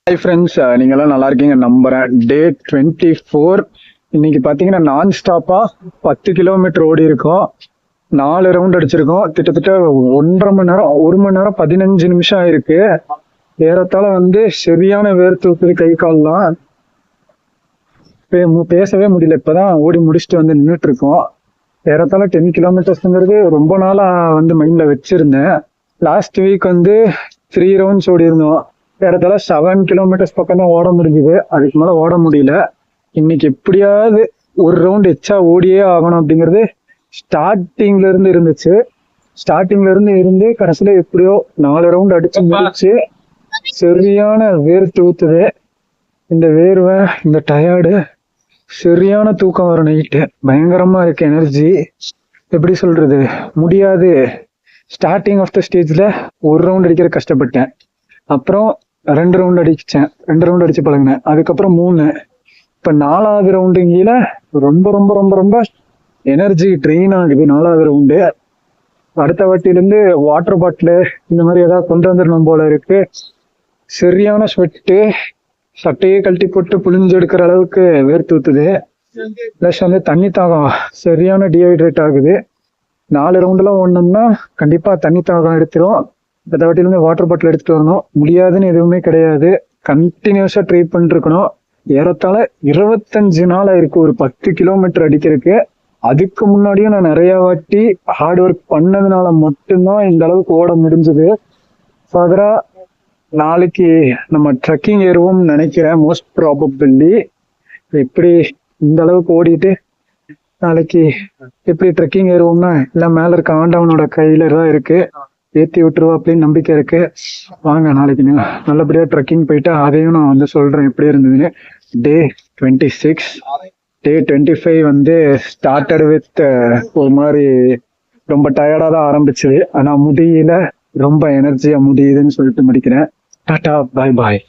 Hi friends, நீங்களாம் நல்லா இருக்கீங்க நம்புறேன். டே 24 இன்னைக்கு பார்த்தீங்கன்னா நான் ஸ்டாப்பா 10 கிலோமீட்டர் ஓடி இருக்கோம். 4 ரவுண்ட் அடிச்சிருக்கோம். கிட்டத்தட்ட 1.5 மணி நேரம் 1 மணி நேரம் 15 நிமிஷம் ஆயிருக்கு. ஏறத்தாழ சரியான வேர்த்து கை கால்லாம் பேசவே முடியல. இப்பதான் ஓடி முடிச்சுட்டு நின்றுட்டு இருக்கோம். ஏறத்தாழ 10 கிலோமீட்டர்ஸ்ங்கிறது ரொம்ப நாளா மைண்ட்ல வச்சிருந்தேன். லாஸ்ட் வீக் 3 ரவுண்ட்ஸ் ஓடி இருந்தோம். ஏறத்தாழ 7 கிலோமீட்டர்ஸ் பக்கம் தான் ஓட முடிஞ்சுது. அதுக்கு மேல ஓட முடியல. இன்னைக்கு எப்படியாவது ஒரு ரவுண்ட் எச்சா ஓடியே ஆகணும் அப்படிங்கிறது ஸ்டார்டிங்ல இருந்து இருந்துச்சு. ஸ்டார்டிங்ல இருந்து கடைசியில எப்படியோ 4 ரவுண்ட் அடிச்சு முடிச்சு சரியான வேர்த்து ஊத்துது. இந்த வேர்வை, இந்த டயர்டு, சரியான தூக்கம் வரும். நைட்டு பயங்கரமா இருக்கு எனர்ஜி. எப்படி சொல்றது, முடியாது. ஸ்டார்டிங் ஆஃப் த ஸ்டேஜ்ல ஒரு ரவுண்ட் அடிக்கிற கஷ்டப்பட்டேன். அப்புறம் 2 ரவுண்ட் அடிச்சேன். 2 ரவுண்ட் அடிச்சு பழகினேன். அதுக்கப்புறம் 3. இப்ப 4வது ரவுண்டுங்கில ரொம்ப ரொம்ப ரொம்ப ரொம்ப எனர்ஜி ட்ரெயின் ஆகுது. 4வது ரவுண்டு. அடுத்த வாட்டிலிருந்து வாட்டர் பாட்டிலு இந்த மாதிரி ஏதாவது கொண்டு வந்துடணும் போல இருக்கு. சரியான ஸ்வெட்டு, சட்டையே கழட்டி போட்டு புளிஞ்சு எடுக்கிற அளவுக்கு வேர்த்து ஊத்துது. பிளஸ் தண்ணி தாகம் சரியான டீஹைட்ரேட் ஆகுது. 4 ரவுண்டுலாம் ஓடணும்னா கண்டிப்பா தண்ணி தாகம் எடுத்துரும். இந்த வாட்டிலிருந்து வாட்டர் பாட்டில் எடுத்துட்டு வரணும். முடியாதுன்னு எதுவுமே கிடையாது. கண்டினியூஸா ட்ரை பண்ணிட்டு இருக்கணும். ஏறத்தாழ 25 நாள் ஆயிருக்கு ஒரு 10 கிலோமீட்டர் அடிக்கிறதுக்கு. அதுக்கு முன்னாடியும் நான் நிறைய வாட்டி ஹார்ட் ஒர்க் பண்ணதுனால மட்டும்தான் இந்த அளவுக்கு ஓட முடிஞ்சது. ஃபர்தரா நாளைக்கு நம்ம ட்ரெக்கிங் ஏறுவோம்னு நினைக்கிறேன். மோஸ்ட் ப்ராபபிளி எப்படி இந்த அளவுக்கு ஓடிட்டு நாளைக்கு எப்படி ட்ரெக்கிங் ஏறுவோம்னா எல்லாம் மேல இருக்க ஆண்டவனோட கையில தான் இருக்கு. ஏற்றி விட்டுருவா அப்படின்னு நம்பிக்கை இருக்கு. வாங்க நாளைக்கு நல்லபடியா ட்ரெக்கிங் போயிட்டு அதையும் நான் சொல்றேன் எப்படி இருந்ததுன்னு. டே 26, டே 25 ஸ்டார்டட் வித் ஒரு மாதிரி ரொம்ப டயர்டா தான் ஆரம்பிச்சது. ஆனா முடியல, ரொம்ப எனர்ஜியா முடியுதுன்னு சொல்லிட்டு முடிக்கிறேன். டாடா, பாய் பாய்.